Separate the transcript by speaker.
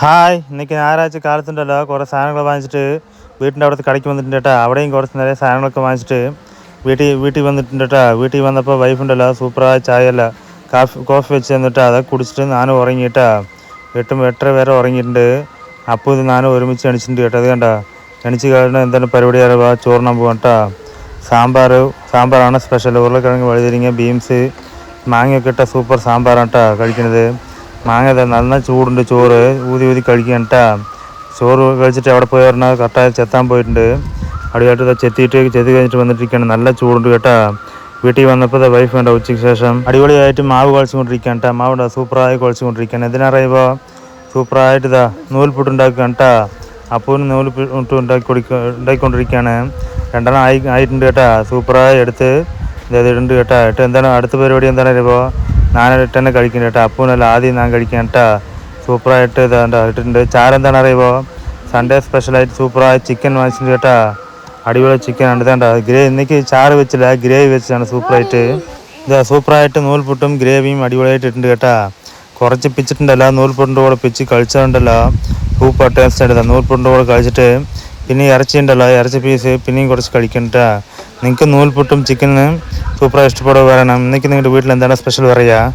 Speaker 1: Hi, ഇന്നേക്ക് ഞായറാഴ്ച കാലത്തുണ്ടല്ലോ കുറേ സാധനങ്ങൾ വാങ്ങിച്ചിട്ട് വീട്ടിൻ്റെ അവിടുത്തെ കടയ്ക്ക് വന്നിട്ടുണ്ട് കേട്ടോ. അവിടെയും കുറച്ച് നിറയെ സാധനങ്ങളൊക്കെ വാങ്ങിച്ചിട്ട് വീട്ടിൽ വന്നിട്ടുണ്ട് കേട്ടോ. വീട്ടിൽ വന്നപ്പോൾ വൈഫുണ്ടല്ലോ സൂപ്പറായ ചായയല്ല കോഫി വെച്ച് തന്നിട്ട് അതൊക്കെ കുടിച്ചിട്ട് ഞാനും ഉറങ്ങിയിട്ടാ. 8 വരെ ഉറങ്ങിയിട്ടുണ്ട്. അപ്പോൾ ഇത് ഞാനും ഒരുമിച്ച് എണിച്ചിട്ടുണ്ട് കേട്ടോ. അത് കണ്ട എണിച്ച് കഴിഞ്ഞാൽ എന്താണ് പരിപാടി അറിയുക, ചോറിനാൻ പോകാം കേട്ടോ. സാമ്പാറാണ് സ്പെഷ്യൽ. ഉരുളക്കിഴങ്ങ്, വഴുതിരിങ്ങ, ബീൻസ്, മാങ്ങയൊക്കെ ഇട്ട സൂപ്പർ സാമ്പാറാണ് കേട്ടോ കഴിക്കുന്നത്. മാങ്ങ നല്ല ചൂടുണ്ട്, ചോറ് ഊതി കഴിക്കാൻ കേട്ടാ. ചോറ് കഴിച്ചിട്ട് അവിടെ പോയി പറഞ്ഞാൽ കറക്റ്റായി ചെത്താൻ പോയിട്ടുണ്ട്. അടിയായിട്ട് ചെത്തി കഴിഞ്ഞിട്ട് വന്നിട്ടിരിക്കുകയാണ്. നല്ല ചൂടുണ്ട് കേട്ടാ. വീട്ടിൽ വന്നപ്പോൾ വൈഫ് വേണ്ട ഉച്ചയ്ക്ക് ശേഷം അടിപൊളിയായിട്ട് മാവ് കുഴച്ചുകൊണ്ടിരിക്കുകയാണ് കേട്ടാ. മാവുണ്ട് സൂപ്പറായി കുഴച്ചുകൊണ്ടിരിക്കുകയാണ്. എന്തിനറിയുമ്പോൾ സൂപ്പറായിട്ട് നൂൽപുട്ടുണ്ടാക്കുകയാണ് കേട്ടാ. അപ്പൂന് നൂൽപുട്ട് ഉണ്ടാക്കിക്കൊണ്ടിരിക്കുകയാണ്. 2 ആയിട്ടുണ്ട് കേട്ടാ. സൂപ്പറായി എടുത്ത് ഇടുന്നുണ്ട് കേട്ടാ. എന്താണ് അടുത്ത പരിപാടി എന്താണെന്ന് അറിയുമ്പോൾ ഞാനിട്ട് തന്നെ കഴിക്കുന്നു കേട്ടോ. അപ്പൂനല്ല ആദ്യം ഞാൻ കഴിക്കാൻ കേട്ടാ. സൂപ്പറായിട്ട് ഇട്ടിട്ടുണ്ട്. ചാരെന്താണ് അറിയുമ്പോൾ സൺഡേ സ്പെഷ്യലായിട്ട് സൂപ്പറായി ചിക്കൻ വാങ്ങിച്ചിട്ടുണ്ട് കേട്ടാ. അടിപൊളി ചിക്കൻ ഉണ്ട്. ഇന്നേക്ക് ചാറ് വെച്ചില്ല, ഗ്രേവി വെച്ചാണ് സൂപ്പറായിട്ട്. സൂപ്പറായിട്ട് നൂൽപുട്ടും ഗ്രേവിയും അടിപൊളിയായിട്ട് ഇട്ടുണ്ട് കേട്ടാ. കുറച്ച് പിച്ചിട്ടുണ്ടല്ലോ, നൂൽപുട്ടിൻ്റെ കൂടെ പിച്ച് കഴിച്ചിട്ടുണ്ടല്ലോ സൂപ്പർ ടേസ്റ്റ് ആയിട്ട്. നൂൽപുട്ടിൻ്റെ കൂടെ കഴിച്ചിട്ട് പിന്നെ ഇറച്ചി ഉണ്ടല്ലോ, ഇറച്ചി പീസ് പിന്നെയും കുറച്ച് കഴിക്കണ്ടാ. നിങ്ങൾക്ക് നൂൽപുട്ടും ചിക്കനും സൂപ്പറായി ഇഷ്ടപ്പെടുക പറയണം. ഇന്നേക്ക് നിങ്ങളുടെ വീട്ടിൽ എന്താണ് സ്പെഷ്യൽ പറയുക?